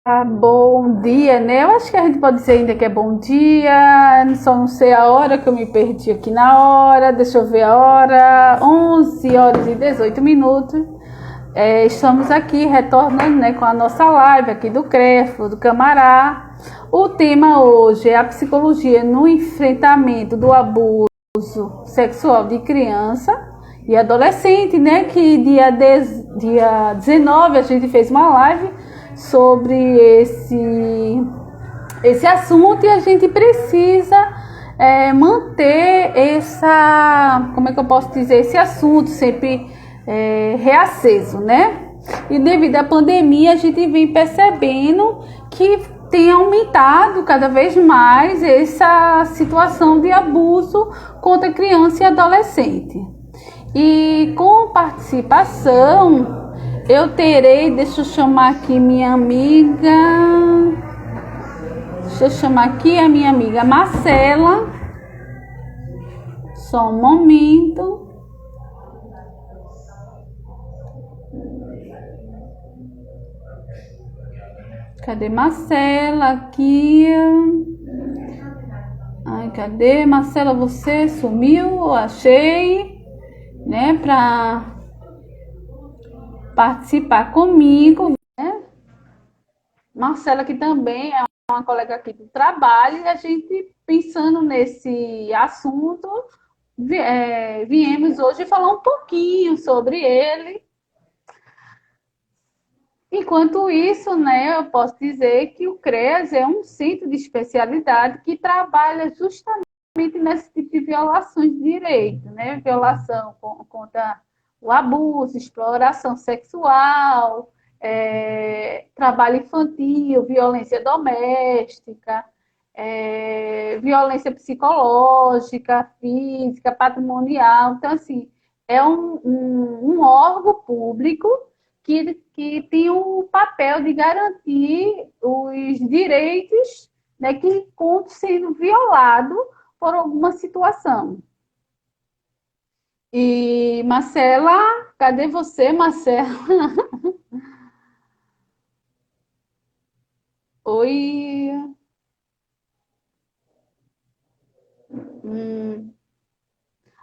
Bom dia, né? Eu acho que a gente pode dizer ainda que é bom dia, só não sei a hora que eu me perdi aqui na hora, deixa eu ver a hora, 11 horas e 18 minutos. Estamos aqui retornando, né, com a nossa live aqui do CREFO, do Camará. O tema hoje é a psicologia no enfrentamento do abuso sexual de criança e adolescente, né? Que dia 19 a gente fez uma live sobre esse assunto e a gente precisa manter como é que eu posso dizer, esse assunto sempre reaceso, né? E devido à pandemia a gente vem percebendo que tem aumentado cada vez mais essa situação de abuso contra criança e adolescente. E com participação, eu terei, deixa eu chamar aqui minha amiga, deixa eu chamar aqui a minha amiga Marcela, só um momento. Cadê Marcela aqui? Ai, cadê Marcela? Você sumiu? Achei, né, para participar comigo, né? Marcela, que também é uma colega aqui do trabalho, e a gente, pensando nesse assunto, viemos hoje falar um pouquinho sobre ele. Enquanto isso, né, eu posso dizer que o CREAS é um centro de especialidade que trabalha justamente nesse tipo de violações de direito, né? Violação contra o abuso, exploração sexual, trabalho infantil, violência doméstica, violência psicológica, física, patrimonial. Então, assim, é um órgão público que tem o papel de garantir os direitos, né, que encontram sendo violados por alguma situação. E Marcela, cadê você, Marcela? Oi. Hum,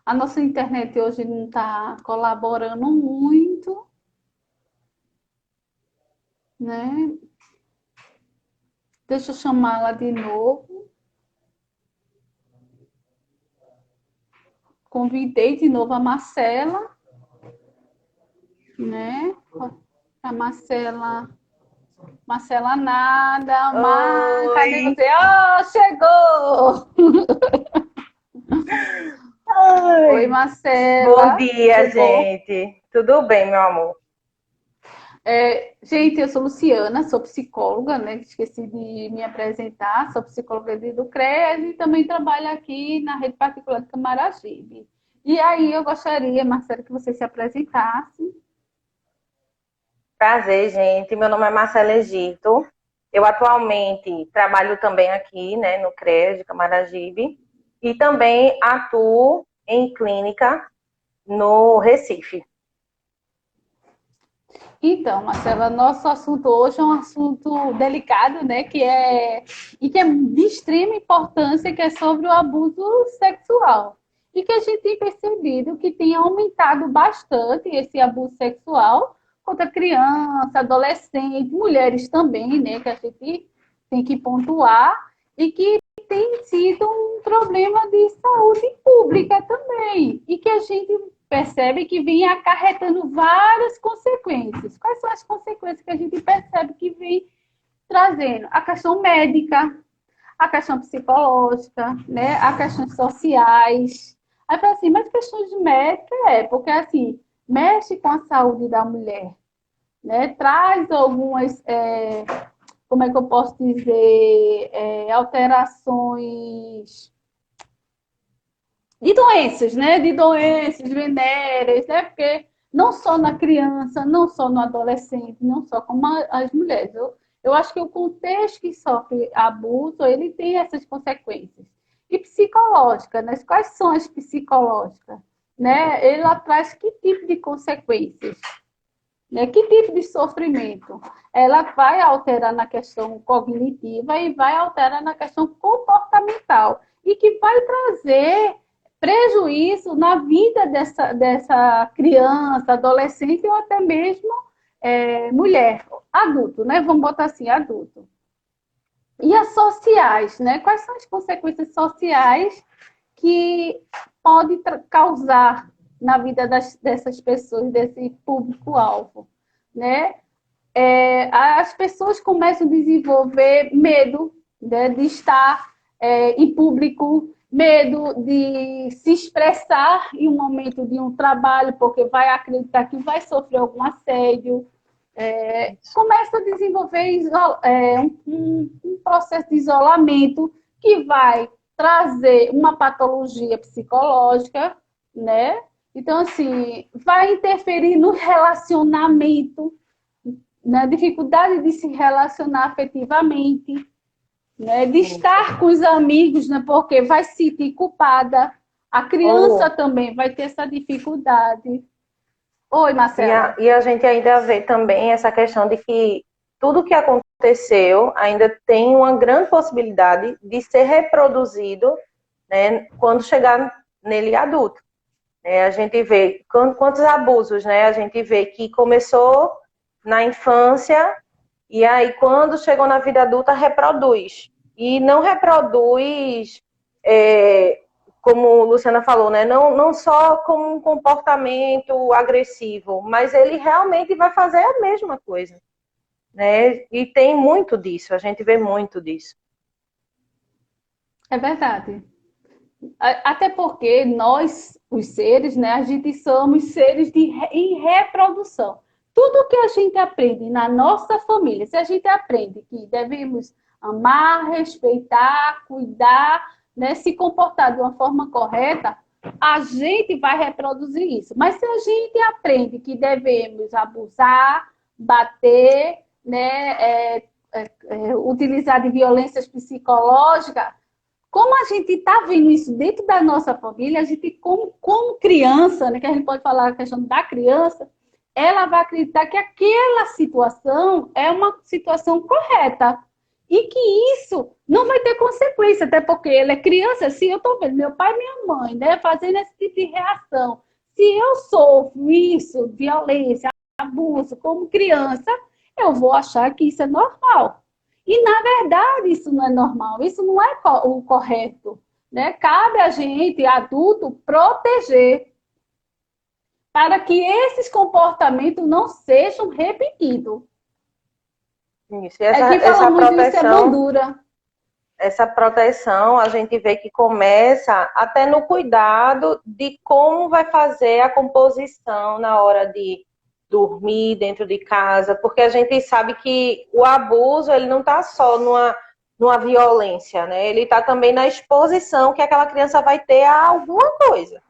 a nossa internet hoje não está colaborando muito, né? Deixa eu chamá-la de novo. Convidei de novo a Marcela, né? A Marcela nada, cadê Oi. você? Oh, chegou! Oi, Ai, bom Marcela, dia, tudo bom? gente. Tudo bem, meu amor? Gente, eu sou Luciana, sou psicóloga, né? Esqueci de me apresentar, sou psicóloga do CREAS e também trabalho aqui na rede particular de Camaragibe. E aí eu gostaria, Marcela, que você se apresentasse. Prazer, gente. Meu nome é Marcela Egito. Eu atualmente trabalho também aqui, né, no CREAS de Camaragibe e também atuo em clínica no Recife. Então, Marcela, nosso assunto hoje é um assunto delicado, né? Que é de extrema importância, que é sobre o abuso sexual. E que a gente tem percebido que tem aumentado bastante esse abuso sexual contra criança, adolescente, mulheres também, né? Que a gente tem que pontuar, e que tem sido um problema de saúde pública também. E que a gente percebe que vem acarretando várias consequências. Quais são as consequências que a gente percebe que vem trazendo? A questão médica, a questão psicológica, né? A questões sociais. Aí fala assim, mas questões médicas porque assim, mexe com a saúde da mulher, né? Traz algumas, como é que eu posso dizer, alterações de doenças, né? De doenças venéreas, né? Porque não só na criança, não só no adolescente, não só como as mulheres. Eu acho que o contexto que sofre abuso, ele tem essas consequências. E psicológica, né? Quais são as psicológicas? Né? Ela traz que tipo de consequências? né? Que tipo de sofrimento? Ela vai alterar na questão cognitiva e vai alterar na questão comportamental. E que vai trazer prejuízo na vida dessa criança, adolescente ou até mesmo mulher, adulto, né? Vamos botar assim, adulto. E as sociais, né? Quais são as consequências sociais que pode causar na vida dessas pessoas, desse público-alvo, né? As pessoas começam a desenvolver medo, né, de estar em público, medo de se expressar em um momento de um trabalho, porque vai acreditar que vai sofrer algum assédio. Começa a desenvolver um processo de isolamento que vai trazer uma patologia psicológica, né? Então, assim, vai interferir no relacionamento, na dificuldade de se relacionar afetivamente, né? De estar com os amigos, né? Porque vai se sentir culpada. A criança também vai ter essa dificuldade. Oi, Marcela. E a gente ainda vê também essa questão de que tudo que aconteceu ainda tem uma grande possibilidade de ser reproduzido, né, quando chegar nele adulto. A gente vê quantos abusos, né? A gente vê que começou na infância e aí quando chegou na vida adulta reproduz. E não reproduz, como Luciana falou, né? Não só como um comportamento agressivo, mas ele realmente vai fazer a mesma coisa, né? E tem muito disso, a gente vê muito disso. É verdade. Até porque nós, os seres, né, a gente somos seres em reprodução. Tudo que a gente aprende na nossa família, se a gente aprende que devemos amar, respeitar, cuidar, né, se comportar de uma forma correta, a gente vai reproduzir isso. Mas se a gente aprende que devemos abusar, bater, né, utilizar de violências psicológicas, como a gente está vendo isso dentro da nossa família, a gente, como criança, né, que a gente pode falar a questão da criança, ela vai acreditar que aquela situação é uma situação correta. E que isso não vai ter consequência, até porque ela é criança. Se eu estou vendo meu pai e minha mãe, né, fazendo esse tipo de reação, se eu sofro isso, violência, abuso, como criança, eu vou achar que isso é normal. E, na verdade, isso não é normal, isso não é o correto. Né? Cabe a gente, adulto, proteger para que esses comportamentos não sejam repetidos. Isso. E essa proteção, essa proteção, a gente vê que começa até no cuidado de como vai fazer a composição na hora de dormir dentro de casa, porque a gente sabe que o abuso, ele não está só numa violência, né? Ele está também na exposição que aquela criança vai ter a alguma coisa,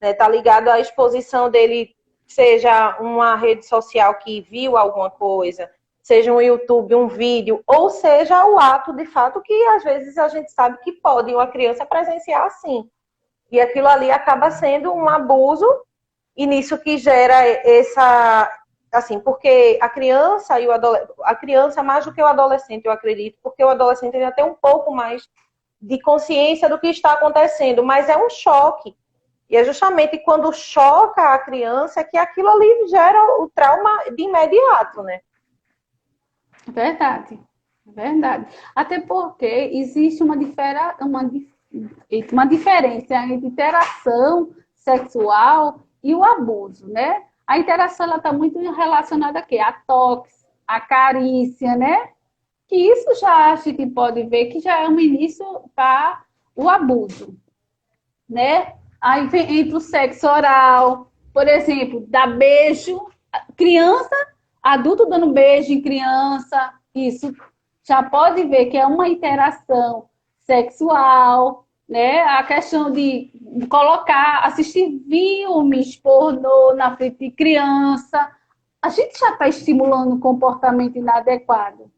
né? Tá ligado à exposição dele, seja uma rede social que viu alguma coisa, seja um YouTube, um vídeo, ou seja o ato de fato que às vezes a gente sabe que pode uma criança presenciar assim. E aquilo ali acaba sendo um abuso. E nisso que gera essa, assim, porque a criança e a criança mais do que o adolescente, eu acredito, porque o adolescente ainda tem um pouco mais de consciência do que está acontecendo, mas é um choque. E é justamente quando choca a criança que aquilo ali gera o trauma de imediato, né? Verdade, verdade. Até porque existe uma diferença entre interação sexual e o abuso, né? A interação está muito relacionada a quê? A toque, a carícia, né? Que isso já a gente pode ver que já é um início para o abuso, né? Aí vem, entra o sexo oral, por exemplo, dar beijo, criança, adulto dando beijo em criança, isso já pode ver que é uma interação sexual, né? A questão de colocar, assistir filmes pornô na frente de criança, a gente já está estimulando um comportamento inadequado,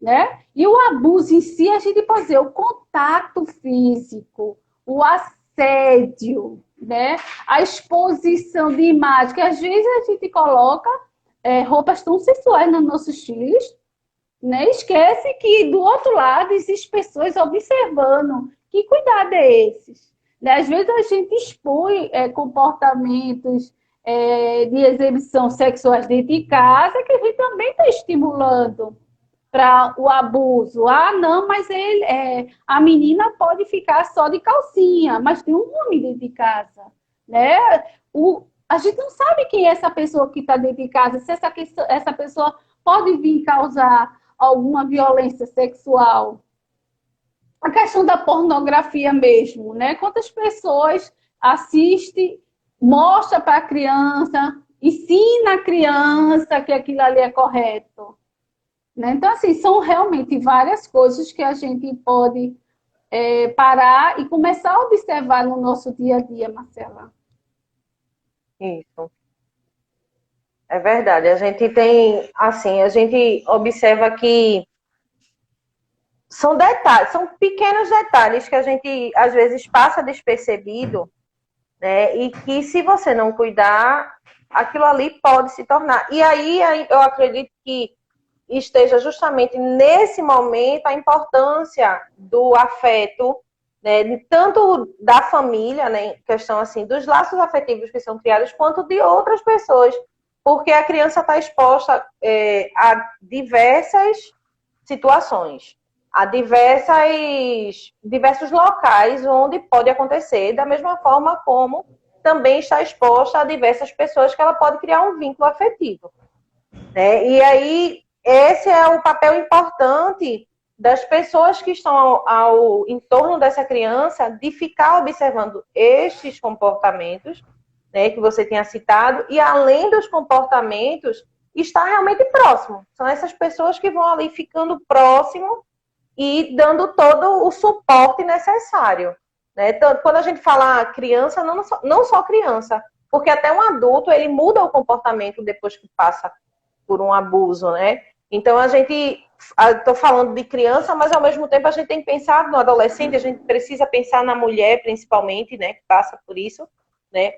né? E o abuso em si, a gente pode dizer, o contato físico, o assédio, né? A exposição de imagem, que às vezes a gente coloca roupas tão sensuais nos nossos filhos, né? Esquece que do outro lado existem pessoas observando. Que cuidado é esses? Né? Às vezes a gente expõe comportamentos de exibição sexuais dentro de casa que a gente também está estimulando para o abuso. Ah, não, mas a menina pode ficar só de calcinha, mas tem um homem dentro de casa, né? A gente não sabe quem é essa pessoa que está dentro de casa, se essa pessoa pode vir causar alguma violência sexual. A questão da pornografia mesmo, né? Quantas pessoas assistem, mostra para a criança, ensina a criança que aquilo ali é correto. Né? Então, assim, são realmente várias coisas que a gente pode parar e começar a observar no nosso dia a dia, Marcela. Isso. É verdade. A gente tem, assim, a gente observa que são detalhes, são pequenos detalhes que a gente, às vezes, passa despercebido, né? E que, se você não cuidar, aquilo ali pode se tornar. E aí, eu acredito que esteja justamente nesse momento a importância do afeto, né, tanto da família, né, questão assim, dos laços afetivos que são criados, quanto de outras pessoas, porque a criança está exposta a diversas situações, a diversos locais onde pode acontecer, da mesma forma como também está exposta a diversas pessoas que ela pode criar um vínculo afetivo, né? E aí esse é o papel importante das pessoas que estão em torno dessa criança, de ficar observando estes comportamentos, né, que você tinha citado, e além dos comportamentos, estar realmente próximo. São essas pessoas que vão ali ficando próximo e dando todo o suporte necessário. Né? Então, quando a gente fala criança, não só criança, porque até um adulto ele muda o comportamento depois que passa por um abuso, né? Então, estou falando de criança, mas ao mesmo tempo a gente tem que pensar no adolescente, a gente precisa pensar na mulher, principalmente, né, que passa por isso, né?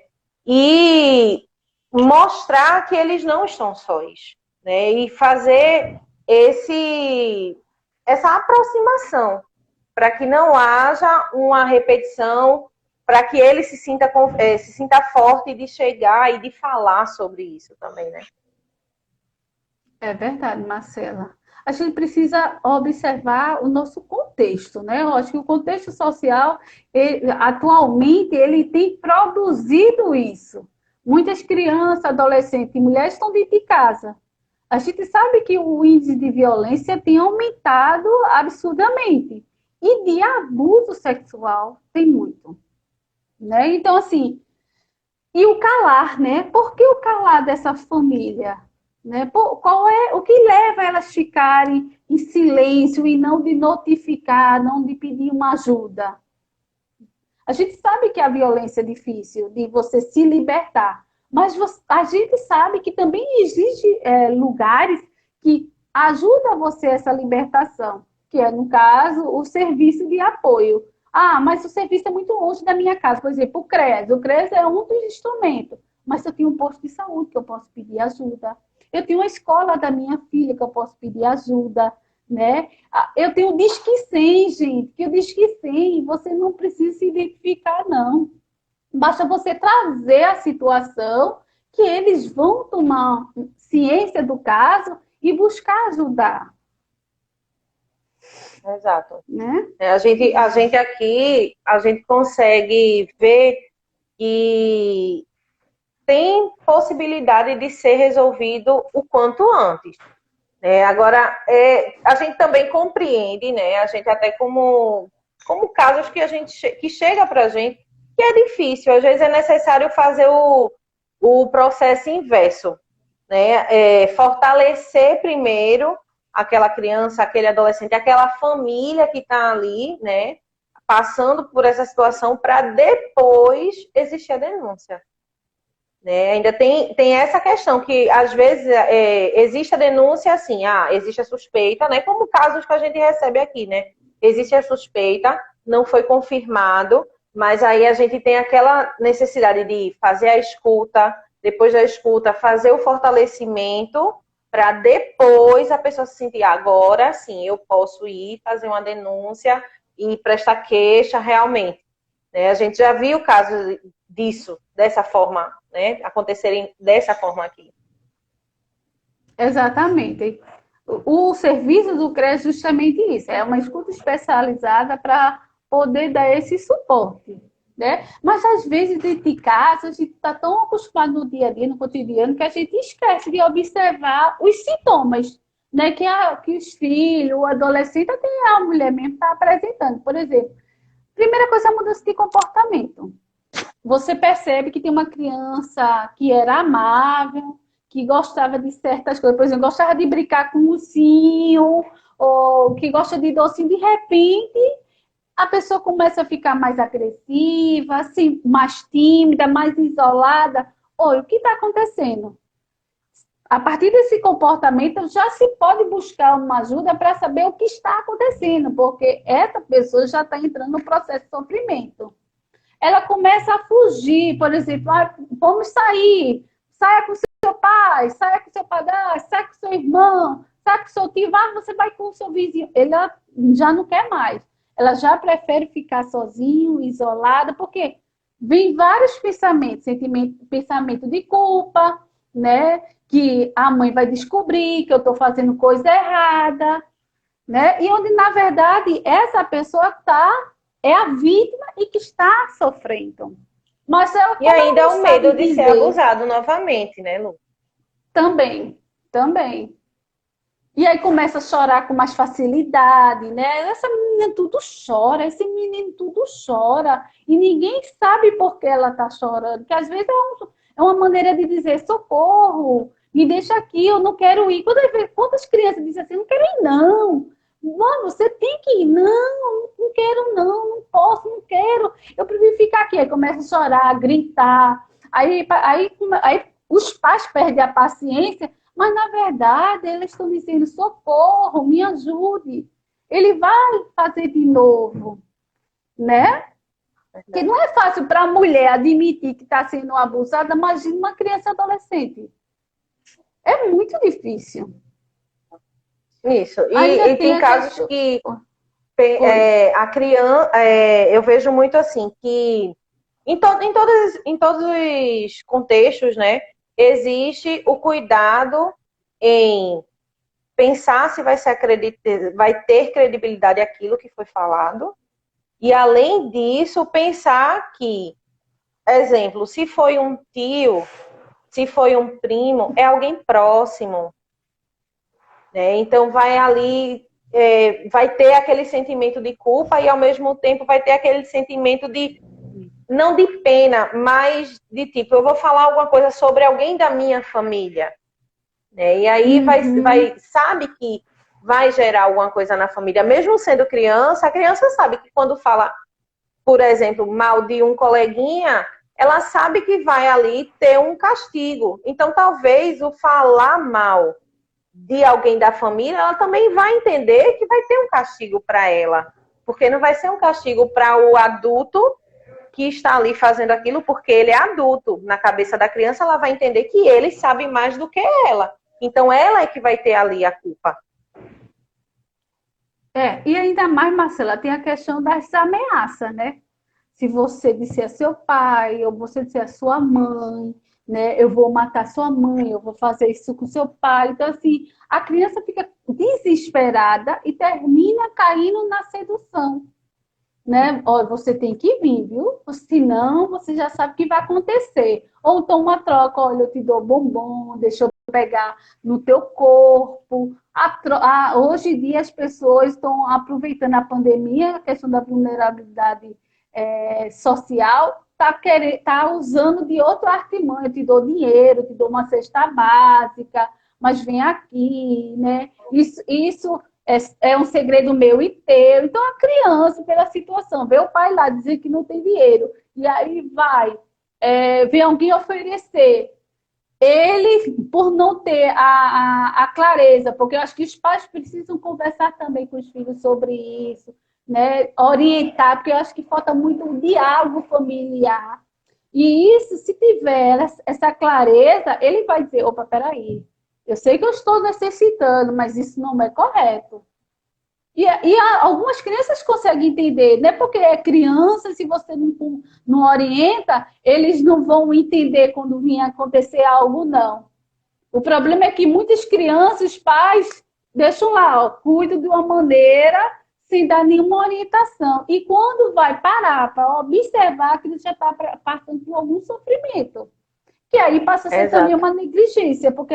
E mostrar que eles não estão sós, né? E fazer essa aproximação, para que não haja uma repetição, para que ele se sinta forte de chegar e de falar sobre isso também, né? É verdade, Marcela. A gente precisa observar o nosso contexto, né? Eu acho que o contexto social, atualmente, ele tem produzido isso. Muitas crianças, adolescentes e mulheres estão dentro de casa. A gente sabe que o índice de violência tem aumentado absurdamente. E de abuso sexual tem muito. Né? Então, assim, e o calar, né? Por que o calar dessa família? Né? Qual é o que leva elas a ficarem em silêncio e não de notificar, não de pedir uma ajuda? A gente sabe que a violência é difícil de você se libertar, mas a gente sabe que também existem lugares que ajudam você essa libertação, que é, no caso, o serviço de apoio. Ah, mas o serviço é muito longe da minha casa. Por exemplo, o CRES. O CRES é um dos instrumentos, mas eu tenho um posto de saúde que eu posso pedir ajuda. Eu tenho uma escola da minha filha que eu posso pedir ajuda, né? Eu tenho o Disque 100, gente, que o Disque 100 você não precisa se identificar, não. Basta você trazer a situação que eles vão tomar ciência do caso e buscar ajudar. Exato. Né? A gente aqui, a gente consegue ver que tem possibilidade de ser resolvido o quanto antes. Agora, a gente também compreende, né? A gente até como casos que chega para a gente, que é difícil. Às vezes é necessário fazer o processo inverso, né? Fortalecer primeiro aquela criança, aquele adolescente, aquela família que está ali, né? Passando por essa situação, para depois existir a denúncia. Né? Ainda tem essa questão que, às vezes, existe a denúncia assim, existe a suspeita, né? Como casos que a gente recebe aqui, né? Existe a suspeita, não foi confirmado, mas aí a gente tem aquela necessidade de fazer a escuta, depois da escuta, fazer o fortalecimento para depois a pessoa se sentir, agora sim, eu posso ir fazer uma denúncia e prestar queixa realmente. Né? A gente já viu casos disso, dessa forma, né? Acontecerem dessa forma aqui. Exatamente. O serviço do CREA é justamente isso, é uma escuta especializada para poder dar esse suporte. Né? Mas às vezes dentro de casa a gente está tão acostumado no dia a dia, no cotidiano, que a gente esquece de observar os sintomas, né? Que os filhos, o adolescente, até a mulher mesmo está apresentando. Por exemplo, primeira coisa é a mudança de comportamento. Você percebe que tem uma criança que era amável, que gostava de certas coisas, por exemplo, gostava de brincar com o ursinho, ou que gosta de docinho, de repente a pessoa começa a ficar mais agressiva, assim, mais tímida, mais isolada. Oi, o que está acontecendo? A partir desse comportamento, já se pode buscar uma ajuda para saber o que está acontecendo, porque essa pessoa já está entrando no processo de sofrimento. Ela começa a fugir, por exemplo, vamos sair, saia com seu pai, saia com seu padrasto, saia com seu irmão, saia com seu tio, você vai com o seu vizinho. Ela já não quer mais. Ela já prefere ficar sozinho, isolada, porque vem vários pensamentos, pensamento de culpa, né? Que a mãe vai descobrir que eu estou fazendo coisa errada, né? E onde, na verdade, essa pessoa é a vítima e que está sofrendo. Mas ela, E ainda é o medo de dizer, ser abusado novamente, né, Lu? Também, também. E aí começa a chorar com mais facilidade, né? Essa menina tudo chora, esse menino tudo chora. E ninguém sabe por que ela está chorando. Que às vezes é uma maneira de dizer, socorro, me deixa aqui, eu não quero ir. Quantas crianças dizem assim, não quero ir, não. Mano, você tem que ir. Não, não quero, não posso, não quero. Eu prefiro ficar aqui. Aí começa a chorar, a gritar. Aí os pais perdem a paciência, mas, na verdade, eles estão dizendo, socorro, me ajude. Ele vai fazer de novo, né? Porque não é fácil para a mulher admitir que está sendo abusada, imagina uma criança adolescente. É muito difícil. Isso. E tem casos que a criança, eu vejo muito assim, que em todos os contextos, né, existe o cuidado em pensar se vai ter credibilidade aquilo que foi falado, e além disso, pensar que, exemplo, se foi um tio, se foi um primo, é alguém próximo, né? Então vai ali, vai ter aquele sentimento de culpa e ao mesmo tempo vai ter aquele sentimento de, não de pena, mas de tipo, eu vou falar alguma coisa sobre alguém da minha família, né? E aí sabe que vai gerar alguma coisa na família, mesmo sendo criança, a criança sabe que quando fala, por exemplo, mal de um coleguinha, ela sabe que vai ali ter um castigo. Então, talvez o falar mal de alguém da família, ela também vai entender que vai ter um castigo para ela. Porque não vai ser um castigo para o adulto que está ali fazendo aquilo, porque ele é adulto. Na cabeça da criança, ela vai entender que ele sabe mais do que ela. Então, ela é que vai ter ali a culpa. E ainda mais, Marcela, tem a questão das ameaças, né? Se você disser a seu pai, ou você disser a sua mãe, né? Eu vou matar sua mãe, eu vou fazer isso com seu pai. Então, assim, a criança fica desesperada e termina caindo na sedução, né? Olha, você tem que vir, viu? Senão, você já sabe o que vai acontecer. Ou então uma troca, olha, eu te dou bombom, deixa eu pegar no teu corpo. Hoje em dia as pessoas estão aproveitando a pandemia, a questão da vulnerabilidade social, tá usando de outro artimanho, eu te dou dinheiro, te dou uma cesta básica, mas vem aqui, né? Isso é um segredo meu e teu. Então, a criança, pela situação, vê o pai lá dizer que não tem dinheiro, e aí vem alguém oferecer. Ele, por não ter a clareza, porque eu acho que os pais precisam conversar também com os filhos sobre isso, né? Orientar, porque eu acho que falta muito o diálogo familiar. E isso, se tiver essa clareza, ele vai dizer, opa, peraí, eu sei que eu estou necessitando, mas isso não é correto. E algumas crianças conseguem entender, não é porque é criança, se você não orienta, eles não vão entender quando vir acontecer algo, não. O problema é que muitas crianças, os pais, deixam lá, ó, cuidam de uma maneira sem dar nenhuma orientação. E quando vai parar para observar, a criança já está passando por algum sofrimento. Que aí passa a ser também Exato. uma negligência, porque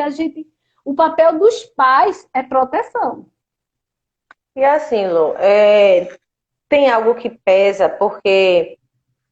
o papel dos pais é proteção. E assim, Lu, tem algo que pesa, porque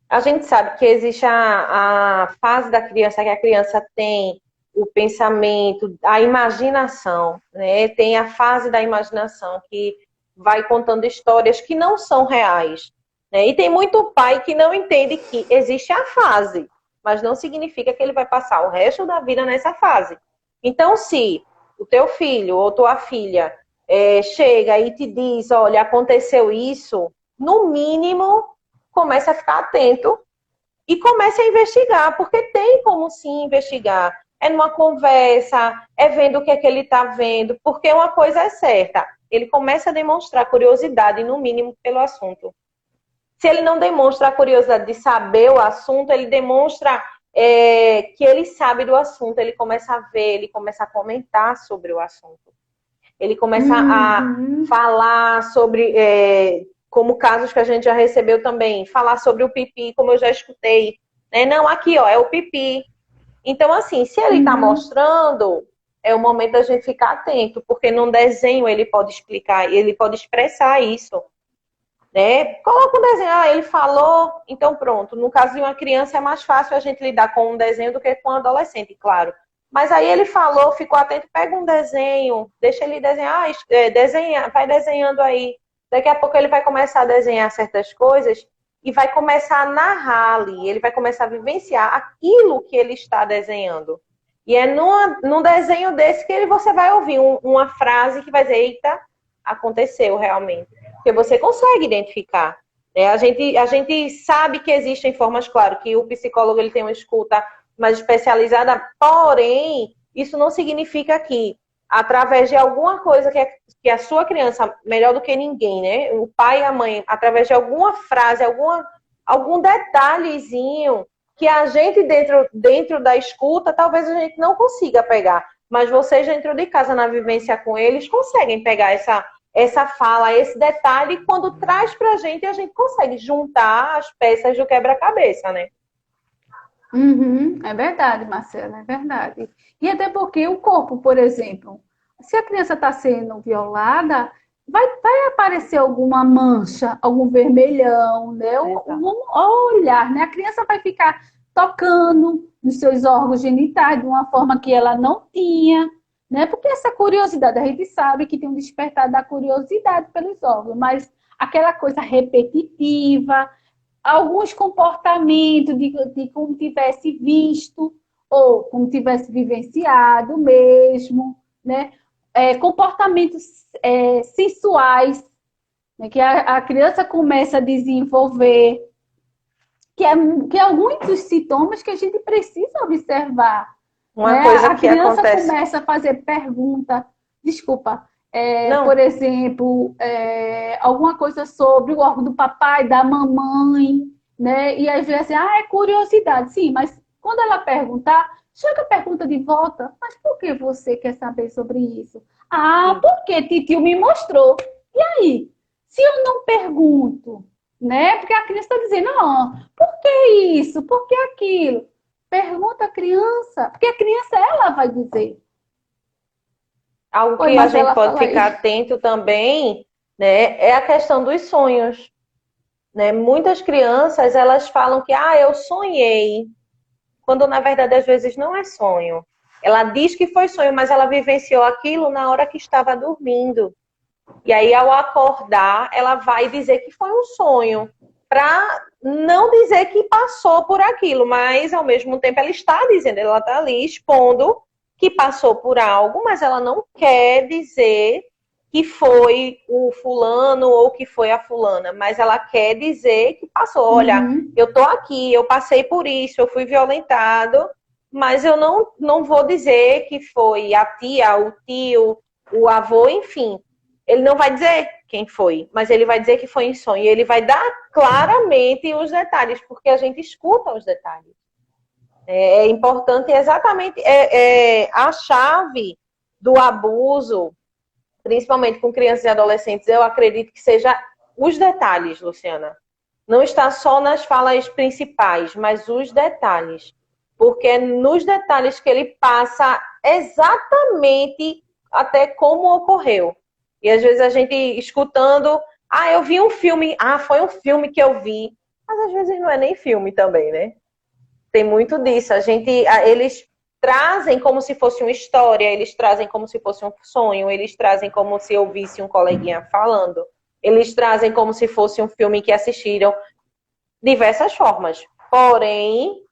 a gente sabe que existe a fase da criança que a criança tem o pensamento, a imaginação, né? Tem a fase da imaginação que vai contando histórias que não são reais, né? E tem muito pai que não entende que existe a fase, mas não significa que ele vai passar o resto da vida nessa fase. Então, se o teu filho ou tua filha chega e te diz, olha, aconteceu isso, no mínimo, comece a ficar atento e comece a investigar, porque tem como sim investigar. É numa conversa, é vendo o que é que ele está vendo, porque uma coisa é certa, ele começa a demonstrar curiosidade, no mínimo, pelo assunto. Se ele não demonstra a curiosidade de saber o assunto, ele demonstra que ele sabe do assunto, ele começa a ver, ele começa a comentar sobre o assunto. Ele começa a falar sobre, como casos que a gente já recebeu também, falar sobre o pipi, como eu já escutei. Né? Não, aqui, ó, é o pipi. Então, assim, se ele está mostrando, é o momento da gente ficar atento, porque num desenho ele pode explicar, ele pode expressar isso. Né? Coloca um desenho, ele falou, então pronto. No caso de uma criança é mais fácil a gente lidar com um desenho do que com um adolescente, claro. Mas aí ele falou, ficou atento, pega um desenho, deixa ele desenhar, desenha, vai desenhando aí. Daqui a pouco ele vai começar a desenhar certas coisas e vai começar a narrar ali, ele vai começar a vivenciar aquilo que ele está desenhando. E é num desenho desse que você vai ouvir uma frase que vai dizer, eita, aconteceu realmente. Porque você consegue identificar. Né? A gente sabe que existem formas, claro, que o psicólogo ele tem uma escuta mais especializada, porém, isso não significa que, através de alguma coisa que a sua criança, melhor do que ninguém, né? O pai e a mãe, através de alguma frase, algum detalhezinho que a gente dentro da escuta, talvez a gente não consiga pegar. Mas vocês dentro de casa, na vivência com eles, conseguem pegar essa fala, esse detalhe, e quando traz pra gente, a gente consegue juntar as peças do quebra-cabeça, né? É verdade, Marcela, é verdade. E até porque o corpo, por exemplo, se a criança está sendo violada, vai aparecer alguma mancha, algum vermelhão, né? Um olhar, né? A criança vai ficar tocando nos seus órgãos genitais de uma forma que ela não tinha, né? Porque essa curiosidade, a gente sabe que tem um despertar da curiosidade pelos órgãos, mas aquela coisa repetitiva, alguns comportamentos de como tivesse visto ou como tivesse vivenciado mesmo, né? Comportamentos sensuais, né? Que a criança começa a desenvolver, que é alguns dos sintomas que a gente precisa observar. Uma Né? coisa A que criança acontece... começa a fazer pergunta, desculpa, Não, por exemplo, alguma coisa sobre o órgão do papai, da mamãe, né? E às vezes assim, é curiosidade, sim, mas quando ela perguntar, chega a pergunta de volta, mas por que você quer saber sobre isso? Ah, porque titio me mostrou. E aí? Se eu não pergunto, né? Porque a criança está dizendo, não, por que isso? Por que aquilo? Pergunta a criança, porque a criança ela vai dizer. algo Oi, que a gente Marcela, pode fala ficar aí. atento também, né, é a questão dos sonhos. Né? Muitas crianças, elas falam que, eu sonhei, quando na verdade às vezes não é sonho. Ela diz que foi sonho, mas ela vivenciou aquilo na hora que estava dormindo. E aí, ao acordar, ela vai dizer que foi um sonho, para não dizer que passou por aquilo, mas ao mesmo tempo ela está dizendo, ela está ali expondo que passou por algo, mas ela não quer dizer que foi o fulano ou que foi a fulana, mas ela quer dizer que passou. Olha, eu tô aqui, eu passei por isso, eu fui violentado, mas eu não vou dizer que foi a tia, o tio, o avô, enfim. Ele não vai dizer quem foi, mas ele vai dizer que foi em sonho. E ele vai dar claramente os detalhes, porque a gente escuta os detalhes. É importante exatamente a chave do abuso, principalmente com crianças e adolescentes, eu acredito que seja os detalhes, Luciana. Não está só nas falas principais, mas os detalhes. Porque é nos detalhes que ele passa exatamente até como ocorreu. E às vezes a gente escutando, eu vi um filme, foi um filme que eu vi. Mas às vezes não é nem filme também, né? Tem muito disso. Eles trazem como se fosse uma história, eles trazem como se fosse um sonho, eles trazem como se eu visse um coleguinha falando, eles trazem como se fosse um filme que assistiram, diversas formas. Porém,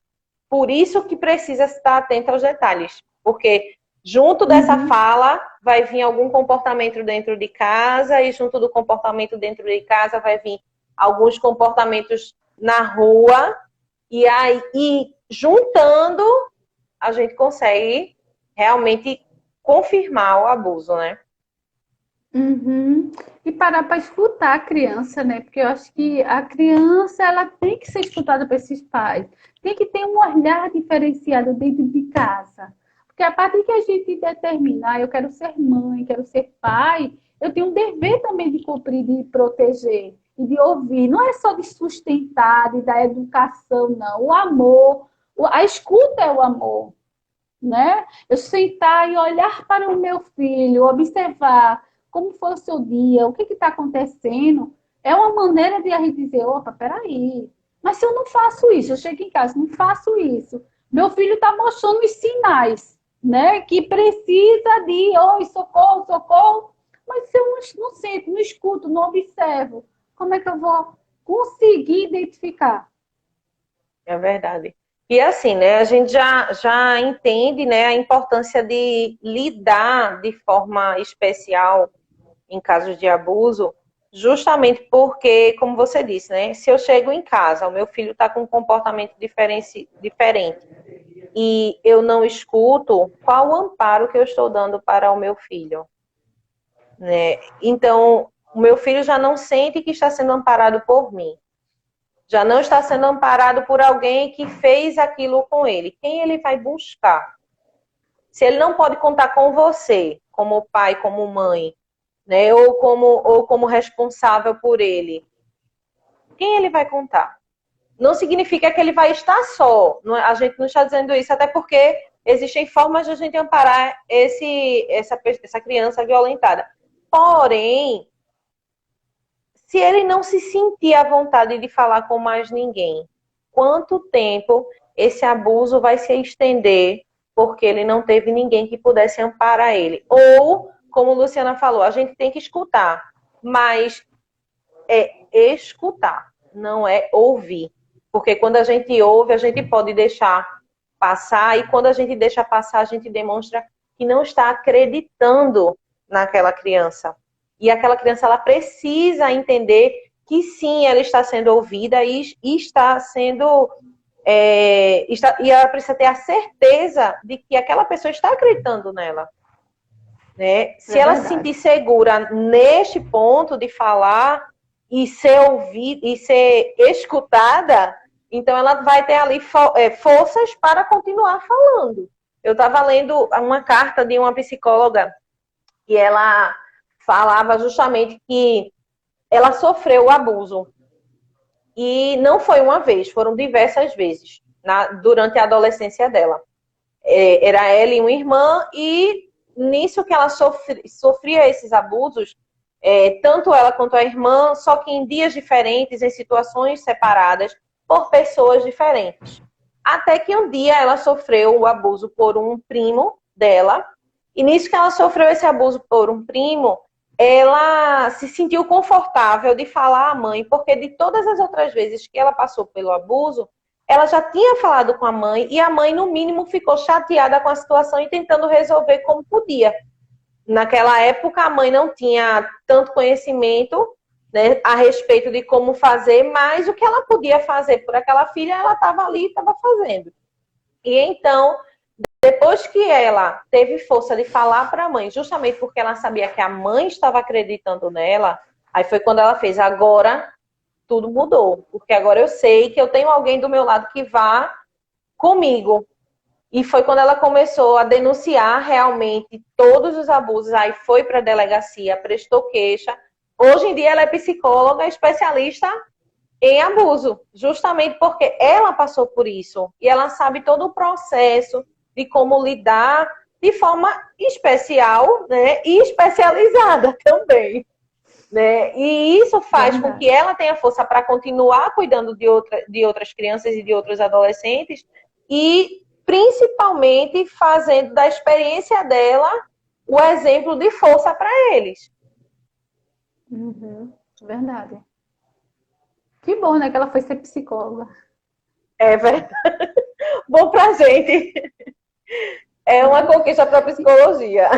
por isso que precisa estar atento aos detalhes, porque junto dessa fala vai vir algum comportamento dentro de casa, e junto do comportamento dentro de casa vai vir alguns comportamentos na rua, e aí, juntando, a gente consegue realmente confirmar o abuso, né? E parar para escutar a criança, né? Porque eu acho que a criança ela tem que ser escutada por esses pais. Tem que ter um olhar diferenciado dentro de casa. Porque a partir que a gente determinar, eu quero ser mãe, quero ser pai, eu tenho um dever também de cumprir, de proteger e de ouvir. Não é só de sustentar, de dar educação, não. O amor, a escuta é o amor, né? Eu sentar e olhar para o meu filho, observar como foi o seu dia, o que está acontecendo, é uma maneira de a gente dizer, opa, peraí, mas se eu não faço isso, eu chego em casa, não faço isso, meu filho está mostrando os sinais, né, que precisa de, oi, socorro, socorro, mas se eu não sinto, não escuto, não observo, como é que eu vou conseguir identificar? É verdade. E assim, né, a gente já entende, né, a importância de lidar de forma especial em casos de abuso, justamente porque, como você disse, né, se eu chego em casa, o meu filho está com um comportamento diferente e eu não escuto, qual o amparo que eu estou dando para o meu filho? Né? Então, o meu filho já não sente que está sendo amparado por mim. Já não está sendo amparado por alguém que fez aquilo com ele. Quem ele vai buscar? Se ele não pode contar com você, como pai, como mãe, né? Ou como responsável por ele, quem ele vai contar? Não significa que ele vai estar só. A gente não está dizendo isso, até porque existem formas de a gente amparar essa criança violentada. Porém, se ele não se sentir à vontade de falar com mais ninguém, quanto tempo esse abuso vai se estender porque ele não teve ninguém que pudesse amparar ele? Ou, como a Luciana falou, a gente tem que escutar, mas é escutar, não é ouvir. Porque quando a gente ouve, a gente pode deixar passar, e quando a gente deixa passar, a gente demonstra que não está acreditando naquela criança. E aquela criança, ela precisa entender que sim, ela está sendo ouvida e está sendo... e ela precisa ter a certeza de que aquela pessoa está acreditando nela. Né? Se ela se sentir segura neste ponto de falar e ser ouvida e ser escutada, então ela vai ter ali forças para continuar falando. Eu estava lendo uma carta de uma psicóloga e ela falava justamente que ela sofreu abuso. E não foi uma vez, foram diversas vezes durante a adolescência dela. Era ela e uma irmã, e nisso que ela sofria esses abusos, tanto ela quanto a irmã, só que em dias diferentes, em situações separadas, por pessoas diferentes. Até que um dia ela sofreu o abuso por um primo dela, e nisso que ela sofreu esse abuso por um primo, ela se sentiu confortável de falar à mãe, porque de todas as outras vezes que ela passou pelo abuso, ela já tinha falado com a mãe, e a mãe, no mínimo, ficou chateada com a situação e tentando resolver como podia. naquela época a mãe não tinha tanto conhecimento, né, a respeito de como fazer, mas o que ela podia fazer por aquela filha, ela estava ali e estava fazendo. E então, depois que ela teve força de falar para a mãe, justamente porque ela sabia que a mãe estava acreditando nela, aí foi quando ela fez, agora tudo mudou, porque agora eu sei que eu tenho alguém do meu lado que vá comigo. E foi quando ela começou a denunciar realmente todos os abusos, aí foi para a delegacia, prestou queixa. Hoje em dia ela é psicóloga, especialista em abuso, justamente porque ela passou por isso e ela sabe todo o processo de como lidar de forma especial, né, e especializada também, né? E isso faz com que ela tenha força para continuar cuidando de outras crianças e de outros adolescentes e principalmente fazendo da experiência dela o exemplo de força para eles. Uhum, verdade. Que bom, né, que ela foi ser psicóloga. É verdade. Bom pra gente. É uma conquista para a psicologia.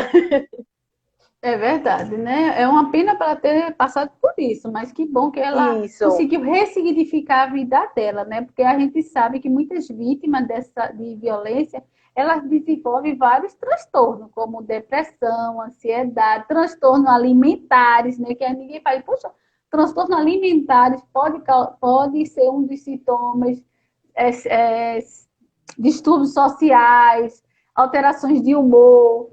É verdade, né? É uma pena para ela ter passado por isso, mas que bom que ela Isso. conseguiu ressignificar a vida dela, né? Porque a gente sabe que muitas vítimas de violência, elas desenvolvem vários transtornos, como depressão, ansiedade, transtornos alimentares, né? Que aí ninguém fala, poxa, transtornos alimentares pode ser um dos sintomas, é, distúrbios sociais, alterações de humor,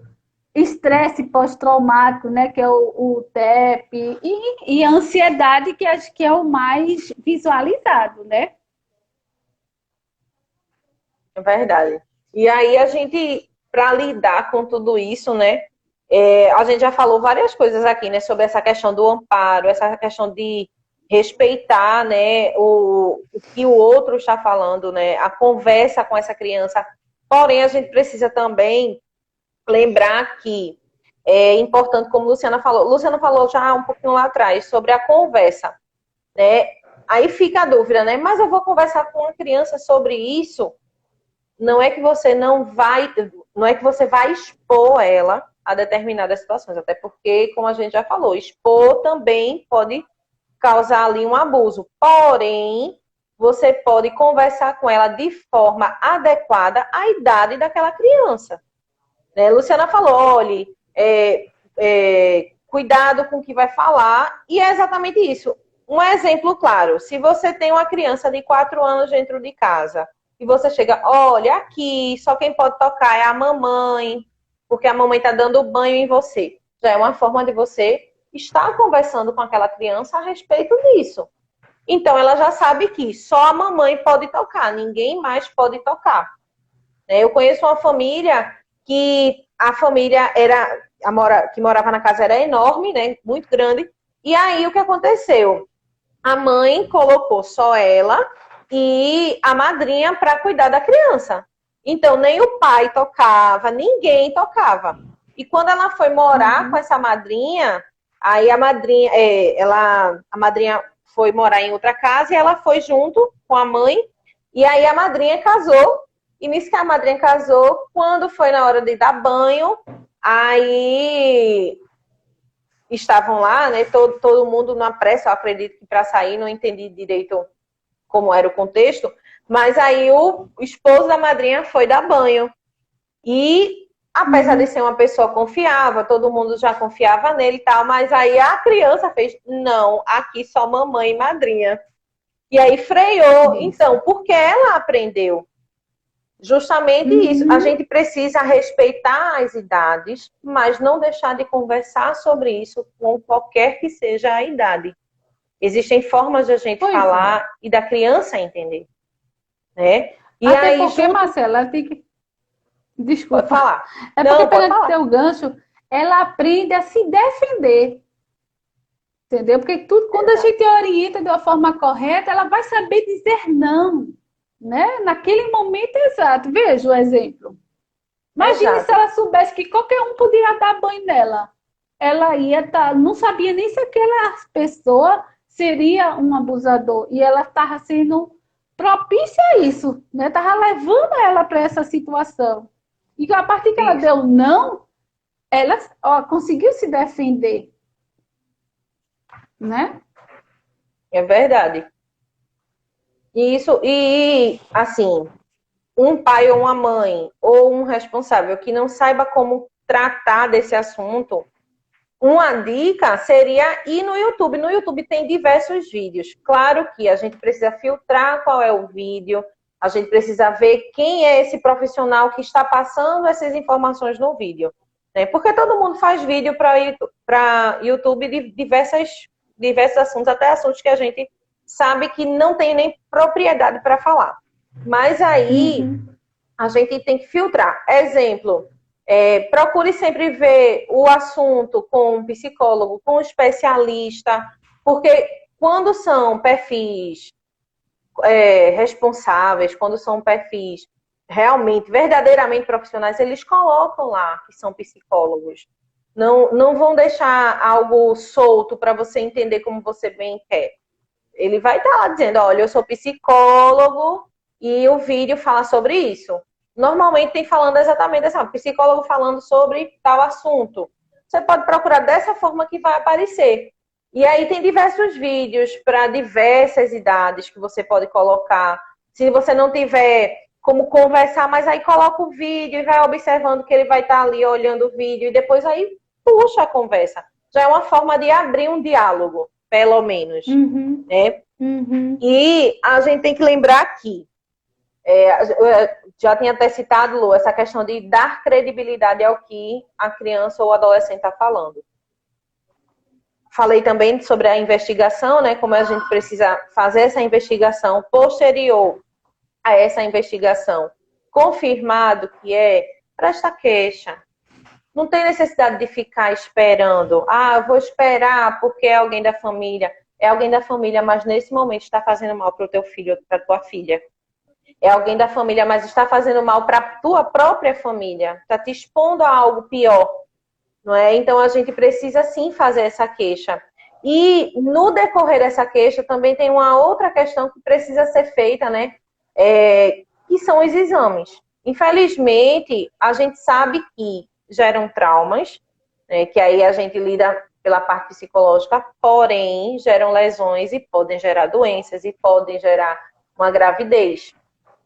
estresse pós-traumático, né, que é o TEP, e a ansiedade, que acho que é o mais visualizado, né? É verdade. E aí a gente, para lidar com tudo isso, né, a gente já falou várias coisas aqui, né, sobre essa questão do amparo, essa questão de respeitar, né, o que o outro está falando, né, a conversa com essa criança. Porém, a gente precisa também lembrar que é importante, como Luciana falou já um pouquinho lá atrás, sobre a conversa, né? Aí fica a dúvida, né? Mas eu vou conversar com uma criança sobre isso, não é que você não é que você vai expor ela a determinadas situações, até porque, como a gente já falou, expor também pode causar ali um abuso. Porém, você pode conversar com ela de forma adequada à idade daquela criança. Né? Luciana falou, olhe, cuidado com o que vai falar, e é exatamente isso. Um exemplo claro, se você tem uma criança de 4 anos dentro de casa, e você chega, olha, aqui, só quem pode tocar é a mamãe, porque a mamãe está dando banho em você. Já é uma forma de você estar conversando com aquela criança a respeito disso. Então, ela já sabe que só a mamãe pode tocar, ninguém mais pode tocar. Eu conheço uma família que a família que morava na casa era enorme, né, muito grande. E aí o que aconteceu? A mãe colocou só ela e a madrinha para cuidar da criança. Então nem o pai tocava, ninguém tocava. E quando ela foi morar com essa madrinha, aí a madrinha, a madrinha foi morar em outra casa e ela foi junto com a mãe. E aí a madrinha casou. E nisso que a madrinha casou, quando foi na hora de dar banho, aí estavam lá, né? Todo mundo na pressa, eu acredito que para sair, não entendi direito como era o contexto, mas aí o esposo da madrinha foi dar banho. E apesar de ser uma pessoa confiável, todo mundo já confiava nele e tal, mas aí a criança fez, não, aqui só mamãe e madrinha. E aí freou. Então, porque ela aprendeu. Justamente isso. A gente precisa respeitar as idades, mas não deixar de conversar sobre isso com qualquer que seja a idade. Existem formas de a gente falar e da criança entender. Né? E até aí, porque, Marcela, ela tem que... Desculpa. Pode falar. É porque, pegando teu gancho, ela aprende a se defender. Entendeu? Porque tudo, quando a gente orienta de uma forma correta, ela vai saber dizer não. Né? Naquele momento exato. Veja o exemplo. Imagine se ela soubesse que qualquer um podia dar banho nela. Ela ia estar, não sabia nem se aquela pessoa seria um abusador. E ela estava sendo propícia a isso, né? Estava levando ela para essa situação. E a partir que ela deu não, ela ó, conseguiu se defender, né? É verdade. E assim, um pai ou uma mãe, ou um responsável que não saiba como tratar desse assunto, uma dica seria ir no YouTube. No YouTube tem diversos vídeos. Claro que a gente precisa filtrar qual é o vídeo, a gente precisa ver quem é esse profissional que está passando essas informações no vídeo. Né? Porque todo mundo faz vídeo para YouTube de diversos assuntos, até assuntos que a gente sabe que não tem nem propriedade para falar. Mas aí a gente tem que filtrar. Exemplo, procure sempre ver o assunto com um psicólogo, com um especialista, porque quando são perfis responsáveis, quando são perfis realmente, verdadeiramente profissionais, eles colocam lá que são psicólogos. Não vão deixar algo solto para você entender como você bem quer. Ele vai estar lá dizendo, olha, eu sou psicólogo e o vídeo fala sobre isso. Normalmente tem falando exatamente assim, psicólogo falando sobre tal assunto. Você pode procurar dessa forma que vai aparecer. E aí tem diversos vídeos para diversas idades que você pode colocar. Se você não tiver como conversar, mas aí coloca o vídeo e vai observando que ele vai estar ali olhando o vídeo e depois aí puxa a conversa. Já é uma forma de abrir um diálogo, pelo menos. Né? E a gente tem que lembrar que já tinha até citado, Lu, essa questão de dar credibilidade ao que a criança ou o adolescente está falando. Falei também sobre a investigação, né? Como a gente precisa fazer essa investigação posterior a essa investigação, confirmado que presta queixa. Não tem necessidade de ficar esperando. Ah, eu vou esperar porque é alguém da família. É alguém da família, mas nesse momento está fazendo mal para o teu filho ou para a tua filha. É alguém da família, mas está fazendo mal para a tua própria família. Está te expondo a algo pior. Não é? Então, a gente precisa, sim, fazer essa queixa. E, no decorrer dessa queixa, também tem uma outra questão que precisa ser feita, né? Que são os exames. Infelizmente, a gente sabe que geram traumas, né? Que aí a gente lida pela parte psicológica, porém, geram lesões e podem gerar doenças e podem gerar uma gravidez.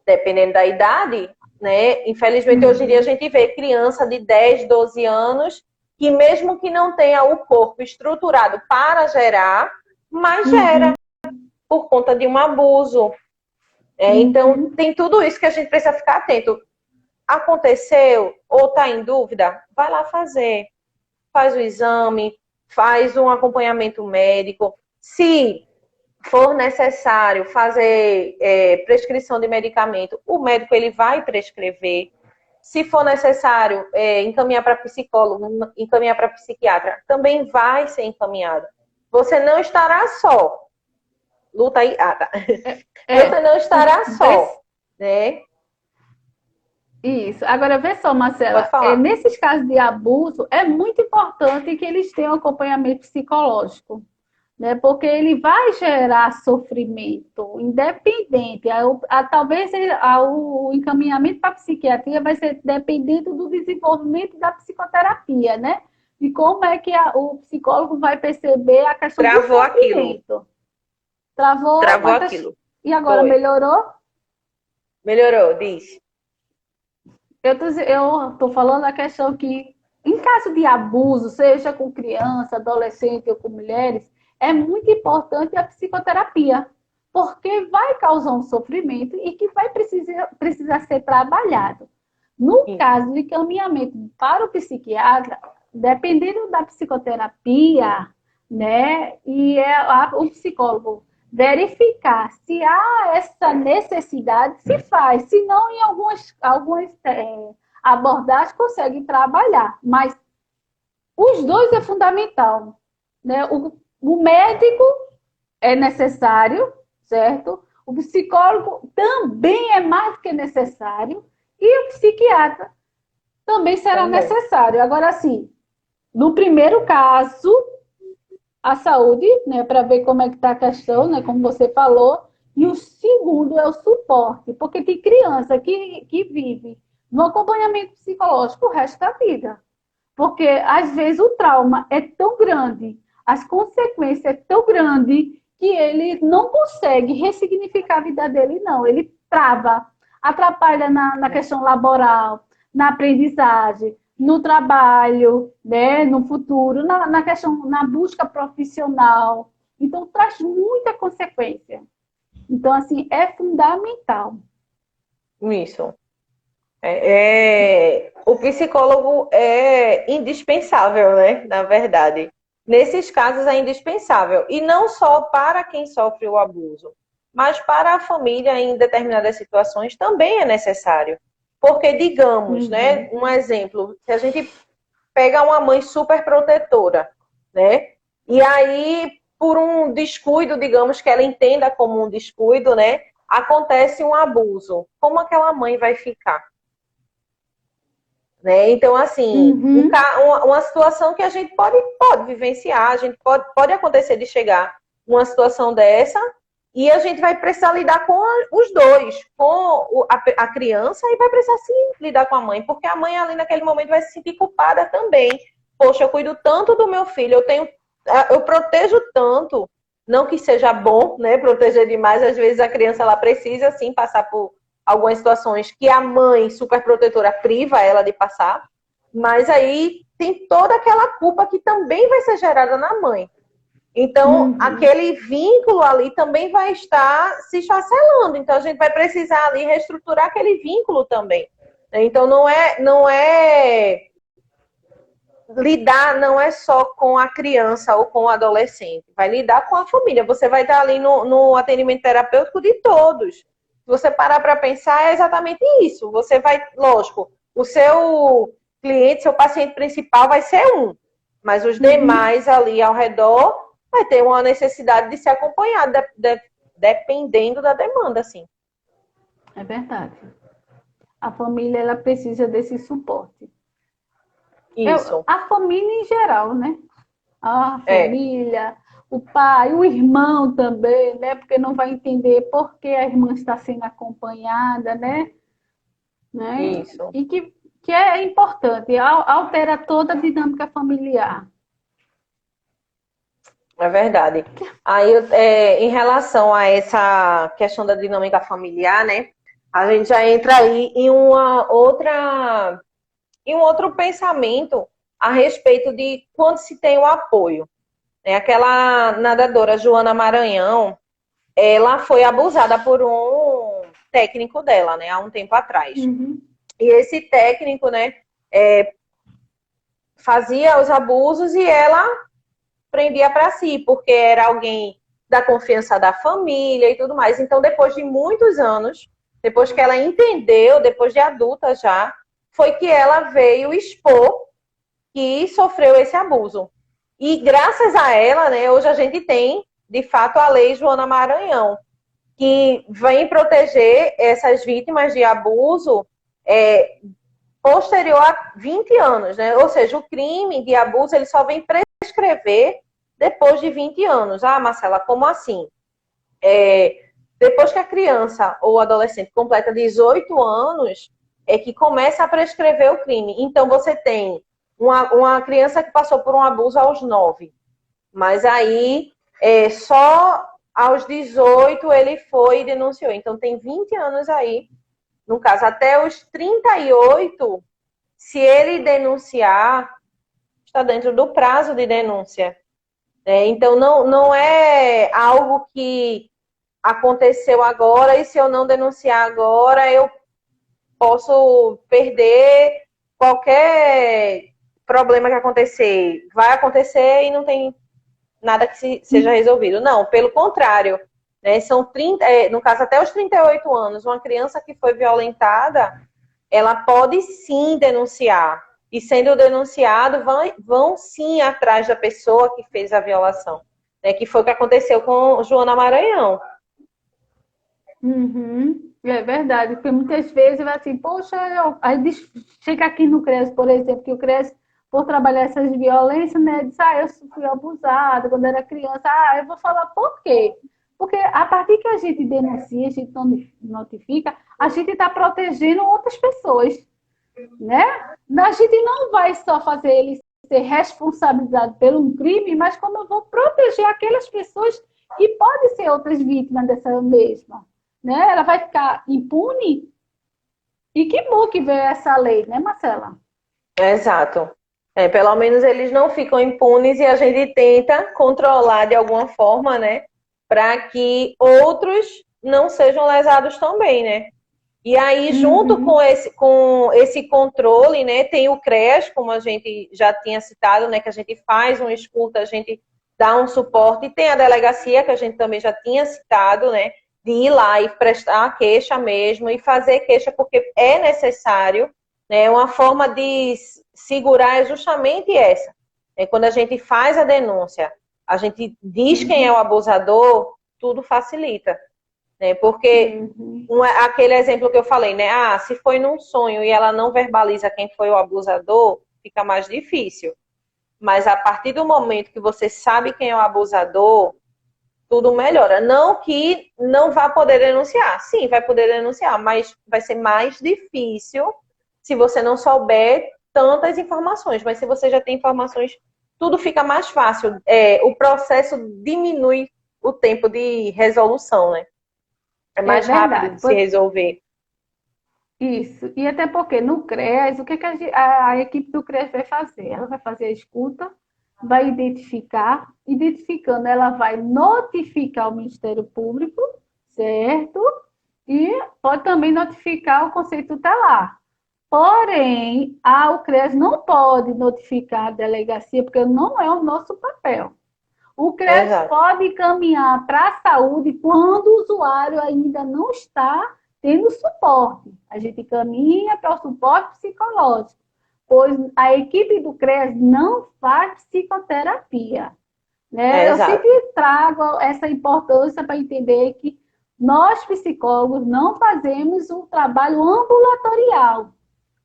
Dependendo da idade, né? Infelizmente, hoje em dia a gente vê criança de 10, 12 anos que mesmo que não tenha o corpo estruturado para gerar, mas gera por conta de um abuso. Então, tem tudo isso que a gente precisa ficar atento. Aconteceu ou está em dúvida? Vai lá fazer. Faz o exame, faz um acompanhamento médico. Se for necessário fazer prescrição de medicamento, o médico ele vai prescrever. Se for necessário encaminhar para psicólogo, encaminhar para psiquiatra, também vai ser encaminhado. Você não estará só. Luta aí. Tá. Você não estará só, né? Isso. Agora, vê só, Marcela, nesses casos de abuso, é muito importante que eles tenham acompanhamento psicológico, né? Porque ele vai gerar sofrimento, independente. Talvez o encaminhamento para a psiquiatria vai ser dependendo do desenvolvimento da psicoterapia, né? De como é que o psicólogo vai perceber a questão do sofrimento. Travou aquilo. E agora melhorou? Melhorou, diz. Eu estou falando a questão que, em caso de abuso, seja com criança, adolescente ou com mulheres, é muito importante a psicoterapia, porque vai causar um sofrimento e que vai precisar ser trabalhado. No caso de encaminhamento para o psiquiatra, dependendo da psicoterapia, né, e o psicólogo verificar se há essa necessidade, se faz. Se não, em algumas abordagens conseguem trabalhar. Mas os dois é fundamental. Né? O médico é necessário, certo? O psicólogo também é mais do que necessário. E o psiquiatra também será necessário. Agora, sim, no primeiro caso, a saúde, né, para ver como é que está a questão, né, como você falou, e o segundo é o suporte, porque tem criança que vive no acompanhamento psicológico o resto da vida, Porque, às vezes, o trauma é tão grande, as consequências é tão grande, que ele não consegue ressignificar a vida dele, não. Ele trava, atrapalha na questão laboral, na aprendizagem, no trabalho, né, no futuro, na questão, na busca profissional. Então, traz muita consequência. Então, assim, é fundamental. Isso. O psicólogo é indispensável, né? Na verdade. Nesses casos é indispensável. E não só para quem sofre o abuso, mas para a família em determinadas situações também é necessário. Porque, digamos, né, um exemplo, se a gente pega uma mãe super protetora, né? E aí, por um descuido, digamos que ela entenda como um descuido, né? Acontece um abuso. Como aquela mãe vai ficar? Né? Então, assim, uma situação que a gente pode vivenciar, a gente pode acontecer de chegar uma situação dessa e a gente vai precisar lidar com os dois, com a criança e vai precisar sim lidar com a mãe, porque a mãe ali naquele momento vai se sentir culpada também. Poxa, eu cuido tanto do meu filho, eu protejo tanto, não que seja bom, né, proteger demais, às vezes a criança ela precisa sim passar por algumas situações que a mãe superprotetora priva ela de passar, mas aí tem toda aquela culpa que também vai ser gerada na mãe. Então, aquele vínculo ali também vai estar se esfacelando. Então, a gente vai precisar ali reestruturar aquele vínculo também. Então, não é lidar não é só com a criança ou com o adolescente, vai lidar com a família. Você vai estar ali no atendimento terapêutico de todos. Se você parar para pensar, é exatamente isso. Você vai, lógico, o seu cliente, seu paciente principal vai ser um, mas os demais ali ao redor vai ter uma necessidade de ser acompanhado, dependendo da demanda, assim. É verdade. A família, ela precisa desse suporte. Isso. A família em geral, né? A família, o pai, o irmão também, né? Porque não vai entender por que a irmã está sendo acompanhada, né? Isso. E que é importante, altera toda a dinâmica familiar. É verdade. Aí, em relação a essa questão da dinâmica familiar, né? A gente já entra aí em um outro pensamento a respeito de quando se tem o apoio. Aquela nadadora Joana Maranhão, ela foi abusada por um técnico dela, né? Há um tempo atrás. E esse técnico, né? Fazia os abusos e ela prendia para si, porque era alguém da confiança da família e tudo mais. Então, depois de muitos anos, depois que ela entendeu, depois de adulta já, foi que ela veio expor que sofreu esse abuso. E graças a ela, né, hoje a gente tem, de fato, a Lei Joana Maranhão, que vem proteger essas vítimas de abuso posterior a 20 anos, né? Ou seja, o crime de abuso ele só vem prescrever depois de 20 anos. Ah, Marcela, como assim? Depois que a criança ou adolescente completa 18 anos, é que começa a prescrever o crime. Então, você tem uma criança que passou por um abuso aos 9, mas aí só aos 18 ele foi e denunciou. Então, tem 20 anos aí. No caso, até os 38, se ele denunciar, está dentro do prazo de denúncia. Então, não é algo que aconteceu agora e se eu não denunciar agora, eu posso perder qualquer problema que acontecer. Vai acontecer e não tem nada que seja resolvido. Não, pelo contrário. São 30, no caso, até os 38 anos, uma criança que foi violentada, ela pode sim denunciar. E sendo denunciado, vão sim atrás da pessoa que fez a violação. Que foi o que aconteceu com Joana Maranhão. É verdade, porque muitas vezes vai assim, poxa, aí chega aqui no CRES, por exemplo, que o CRES, por trabalhar essas violências, né, diz, eu fui abusada quando era criança, eu vou falar por quê? Porque a partir que a gente denuncia, a gente notifica, a gente está protegendo outras pessoas. né? A gente não vai só fazer ele ser responsabilizado por um crime, mas como eu vou proteger aquelas pessoas que podem ser outras vítimas dessa mesma, né? Ela vai ficar impune? E que bom que veio essa lei, né, Marcela? Exato. Pelo menos eles não ficam impunes e a gente tenta controlar de alguma forma, né? Para que outros não sejam lesados também, né? E aí, junto Uhum. com esse controle, né, tem o CREAS, como a gente já tinha citado, né, que a gente faz um escuta, a gente dá um suporte, e tem a delegacia, que a gente também já tinha citado, né, de ir lá e prestar a queixa mesmo, e fazer queixa porque é necessário, né, uma forma de segurar é justamente essa. Quando a gente faz a denúncia, a gente diz quem é o Uhum. abusador, tudo facilita, né, porque Uhum. aquele exemplo que eu falei, né? Ah, se foi num sonho e ela não verbaliza quem foi o abusador, fica mais difícil. Mas a partir do momento que você sabe quem é o abusador, tudo melhora. Não que não vá poder denunciar. Sim, vai poder denunciar, mas vai ser mais difícil se você não souber tantas informações. Mas se você já tem informações, tudo fica mais fácil. O processo diminui o tempo de resolução, né? É É mais rápido verdade. de se resolver. Isso. E até porque no CREAS, o que, que a equipe do CREAS vai fazer? Ela vai fazer a escuta, vai identificar, identificando, ela vai notificar o Ministério Público, certo? E pode também notificar o Conselho Tutelar. Porém, o CREAS não pode notificar a delegacia, porque não é o nosso papel. O CREAS Exato. pode encaminhar para a saúde quando o usuário ainda não está tendo suporte. A gente encaminha para o suporte psicológico, pois a equipe do CREAS não faz psicoterapia. Né? Eu sempre Exato. trago essa importância para entender que nós, psicólogos, não fazemos um trabalho ambulatorial.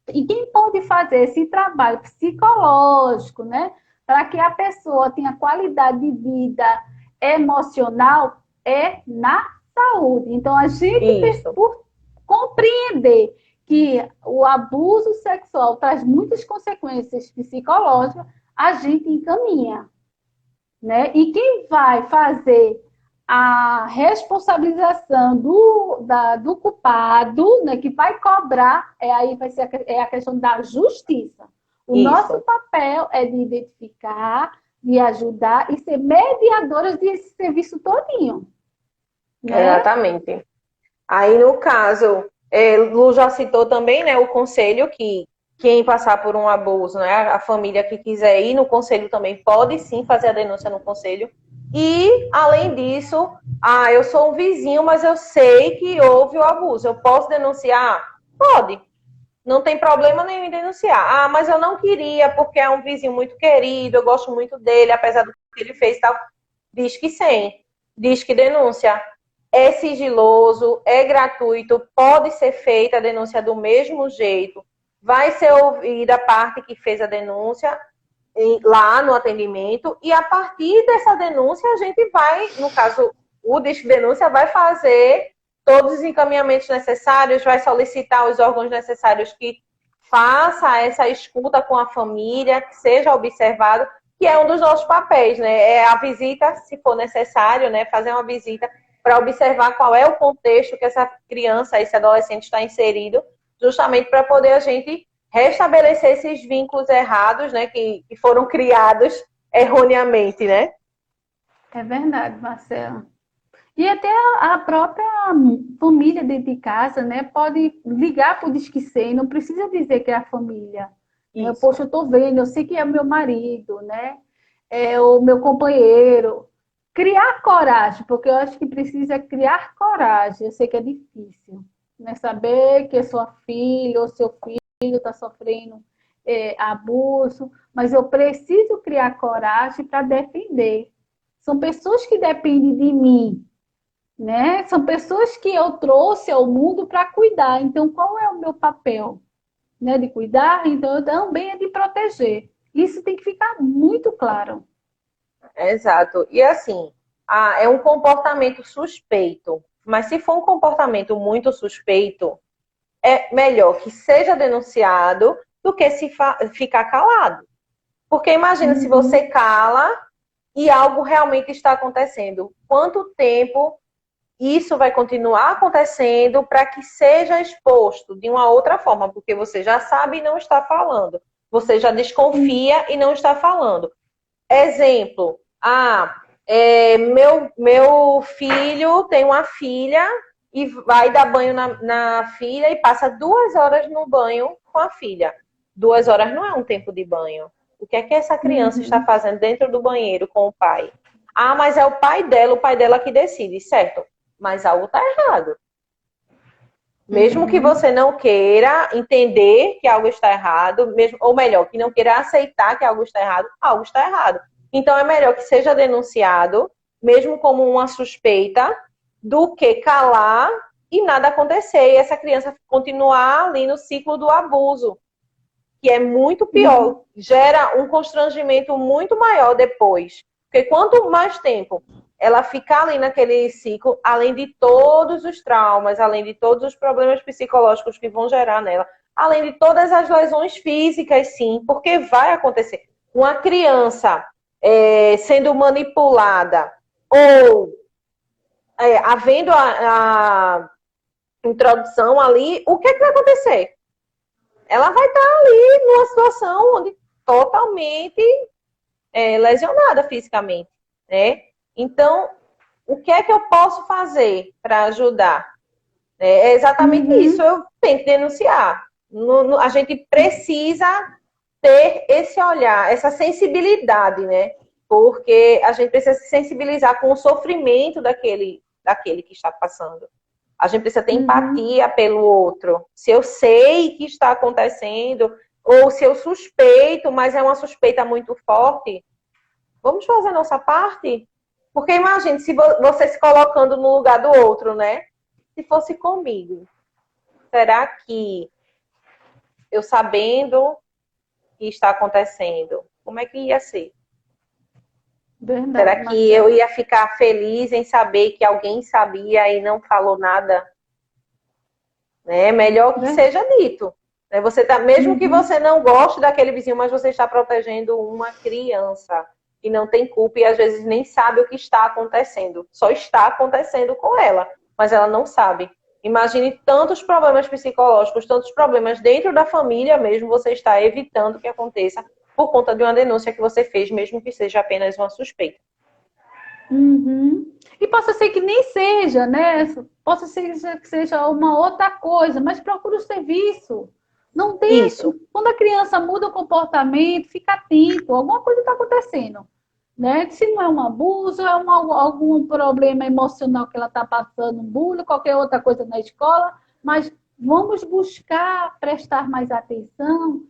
E quem pode fazer esse trabalho psicológico, né, para que a pessoa tenha qualidade de vida emocional, é na saúde. Então, a gente, Isso. por compreender que o abuso sexual traz muitas consequências psicológicas, a gente encaminha, né? E quem vai fazer a responsabilização do culpado, né, que vai cobrar, aí vai ser a questão da justiça. O nosso Isso. papel é de identificar, de ajudar e ser mediadoras desse serviço todinho, né? Exatamente. Aí, no caso, Lu já citou também, né, o conselho que quem passar por um abuso, né, a família que quiser ir no conselho também pode sim fazer a denúncia no conselho. E, além disso, eu sou um vizinho, mas eu sei que houve o abuso. Eu posso denunciar? Pode. Não tem problema nenhum em denunciar. Ah, mas eu não queria porque é um vizinho muito querido, eu gosto muito dele, apesar do que ele fez e tal. Diz que sim. Diz que denúncia. É sigiloso, é gratuito, pode ser feita a denúncia do mesmo jeito. Vai ser ouvida a parte que fez a denúncia lá no atendimento e a partir dessa denúncia a gente vai, no caso, o Disque Denúncia vai fazer todos os encaminhamentos necessários, vai solicitar os órgãos necessários que faça essa escuta com a família, que seja observado, que é um dos nossos papéis, né? É a visita, se for necessário, né? Fazer uma visita para observar qual é o contexto que essa criança, esse adolescente está inserido, justamente para poder a gente restabelecer esses vínculos errados, né? Que foram criados erroneamente, né? É verdade, Marcela. E até a própria família dentro de casa, né, pode ligar para o Disque 100, não precisa dizer que é a família. Né? Poxa, Isso. eu estou vendo, eu sei que é o meu marido, né? É o meu companheiro. Criar coragem, porque eu acho que precisa criar coragem. Eu sei que é difícil, né? Saber que a sua filha ou seu filho está sofrendo abuso, mas eu preciso criar coragem para defender. São pessoas que dependem de mim, né? São pessoas que eu trouxe ao mundo para cuidar. Então, qual é o meu papel? Né? De cuidar, então também é de proteger. Isso tem que ficar muito claro. Exato. E assim, é um comportamento suspeito. Mas se for um comportamento muito suspeito, é melhor que seja denunciado do que se ficar calado. Porque imagina se você cala e algo realmente está acontecendo. Quanto tempo isso vai continuar acontecendo para que seja exposto de uma outra forma? Porque você já sabe e não está falando. Você já desconfia e não está falando. Exemplo, meu filho tem uma filha e vai dar banho na filha e passa 2 horas no banho com a filha. 2 horas não é um tempo de banho. O que é que essa criança está fazendo dentro do banheiro com o pai? Mas é o pai dela que decide, certo? Mas algo está errado. Mesmo que você não queira entender que algo está errado, mesmo, ou melhor, que não queira aceitar que algo está errado. Então é melhor que seja denunciado, mesmo como uma suspeita, do que calar e nada acontecer. E essa criança continuar ali no ciclo do abuso, que é muito pior, gera um constrangimento muito maior depois. Porque quanto mais tempo ela ficar ali naquele ciclo, além de todos os traumas, além de todos os problemas psicológicos que vão gerar nela, além de todas as lesões físicas, sim, porque vai acontecer. Uma criança sendo manipulada ou havendo a introdução ali, o que é que vai acontecer? Ela vai estar ali numa situação onde totalmente lesionada fisicamente, né? Então, o que é que eu posso fazer para ajudar? É exatamente isso, eu tenho que denunciar. A gente precisa ter esse olhar, essa sensibilidade, né? Porque a gente precisa se sensibilizar com o sofrimento daquele que está passando. A gente precisa ter empatia pelo outro. Se eu sei que está acontecendo, ou se eu suspeito, mas é uma suspeita muito forte, vamos fazer a nossa parte? Porque imagine, se você se colocando no lugar do outro, né? Se fosse comigo, será que eu sabendo que está acontecendo, como é que ia ser? Verdade, Será que eu ia ficar feliz em saber que alguém sabia e não falou nada? Né? Melhor que seja dito. Você tá, mesmo que você não goste daquele vizinho, mas você está protegendo uma criança que não tem culpa e às vezes nem sabe o que está acontecendo. Só está acontecendo com ela, mas ela não sabe. Imagine tantos problemas psicológicos, tantos problemas dentro da família mesmo, você está evitando que aconteça por conta de uma denúncia que você fez, mesmo que seja apenas uma suspeita. E possa ser que nem seja, né? Possa ser que seja uma outra coisa, mas procura o serviço. Não tem isso. Quando a criança muda o comportamento, fica atento, alguma coisa está acontecendo. Né? Se não é um abuso, é algum problema emocional que ela está passando, um bullying, qualquer outra coisa na escola, mas vamos buscar prestar mais atenção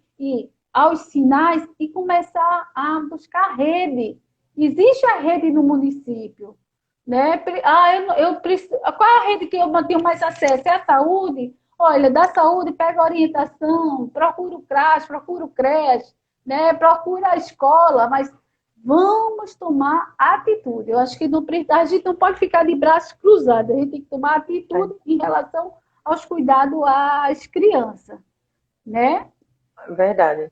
aos sinais e começar a buscar rede. Existe a rede no município. Né? Eu preciso. Qual é a rede que eu mantenho mais acesso? É a saúde? Olha, da saúde, pega orientação, procura o CRAS, procura o CRES, né? Procura a escola, mas vamos tomar atitude. Eu acho que a gente não pode ficar de braços cruzados, a gente tem que tomar atitude em relação aos cuidados às crianças, né? Verdade.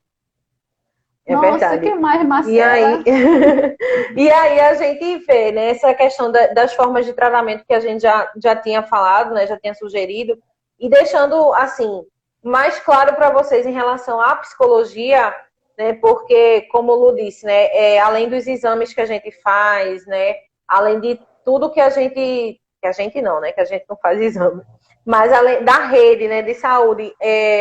Nossa, verdade. Que mais, Marcela? E aí a gente vê, né, essa questão das formas de tratamento que a gente já tinha falado, né, já tinha sugerido, e deixando, assim, mais claro para vocês em relação à psicologia, né, porque, como o Lu disse, né, além dos exames que a gente faz, né, além de tudo que a gente não faz exame, mas além da rede, né, de saúde,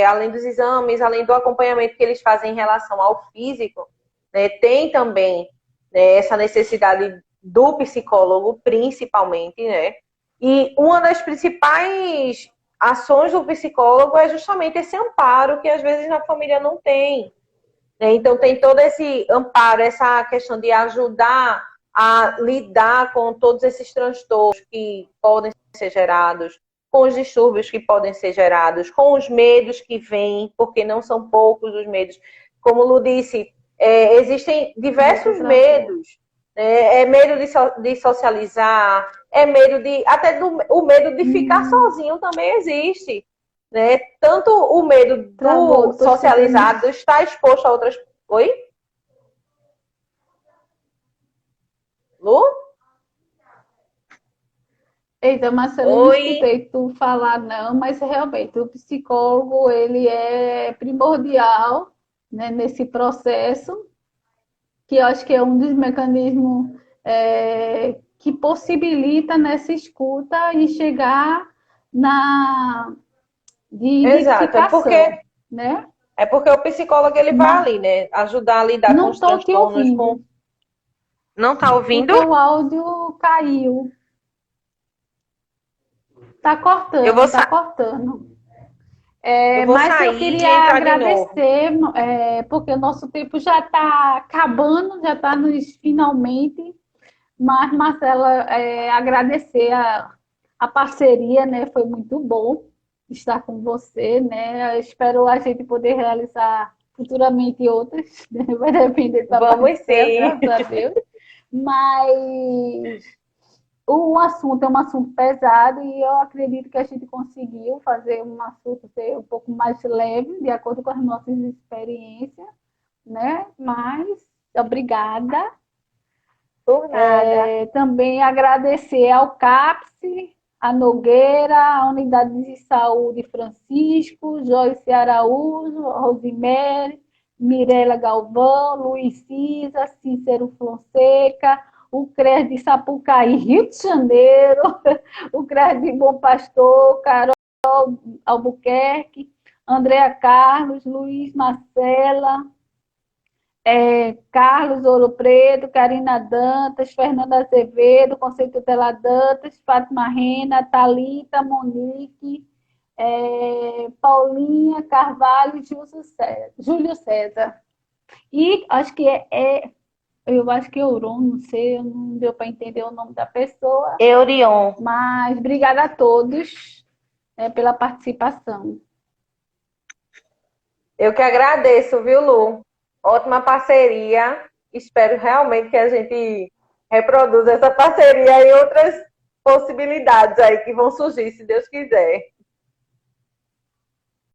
além dos exames, além do acompanhamento que eles fazem em relação ao físico, né, tem também, né, essa necessidade do psicólogo, principalmente, né? E uma das principais ações do psicólogo é justamente esse amparo que às vezes a família não tem. Né? Então tem todo esse amparo, essa questão de ajudar a lidar com todos esses transtornos que podem ser gerados, com os distúrbios que podem ser gerados, com os medos que vêm, porque não são poucos os medos. Como o Lu disse, existem diversos medos. É medo de socializar, é medo o medo de ficar sozinho também existe. né? Tanto o medo do socializado, do estar exposto a outras... Oi? Lu? Eita, Marcelo, eu não escutei tu falar não, mas realmente o psicólogo ele é primordial, né, nesse processo, que eu acho que é um dos mecanismos que possibilita nessa escuta e chegar na de Exato, identificação, né? É porque o psicólogo ele vai ali, né? Ajudar a lidar com Não os estou te transtornos. ouvindo, Não tá o ouvindo? teu áudio caiu. Tá Eu vou, cortando, tá sa... cortando. eu vou Mas eu sair e queria entrar de novo. agradecer, porque o nosso tempo já está acabando, já está nos finalmente. Mas, Marcela, agradecer a parceria, né? Foi muito bom estar com você, né? Eu espero a gente poder realizar futuramente outras, né? Vai depender da parte Vamos do céu, sim. graças a Deus. Mas o assunto é um assunto pesado e eu acredito que a gente conseguiu fazer um assunto ser um pouco mais leve, de acordo com as nossas experiências, né? Mas obrigada. Por nada. Também agradecer ao CAPS, a Nogueira, a Unidade de Saúde Francisco, Joyce Araújo, Rosemary, Mirela Galvão, Luiz Cisa, Cícero Fonseca, o CRES de Sapucaí, Rio de Janeiro, o CRES de Bom Pastor, Carol Albuquerque, Andréa Carlos, Luiz Marcela, Carlos Ouro Preto, Karina Dantas, Fernanda Azevedo, Conceito Tela Dantas, Fátima Rena, Thalita, Monique, Paulinha Carvalho e Júlio César. E acho que eu acho que é Euron, não sei, não deu para entender o nome da pessoa. Eurion. Mas obrigada a todos, pela participação. Eu que agradeço, viu, Lu? Ótima parceria. Espero realmente que a gente reproduza essa parceria e outras possibilidades aí que vão surgir, se Deus quiser.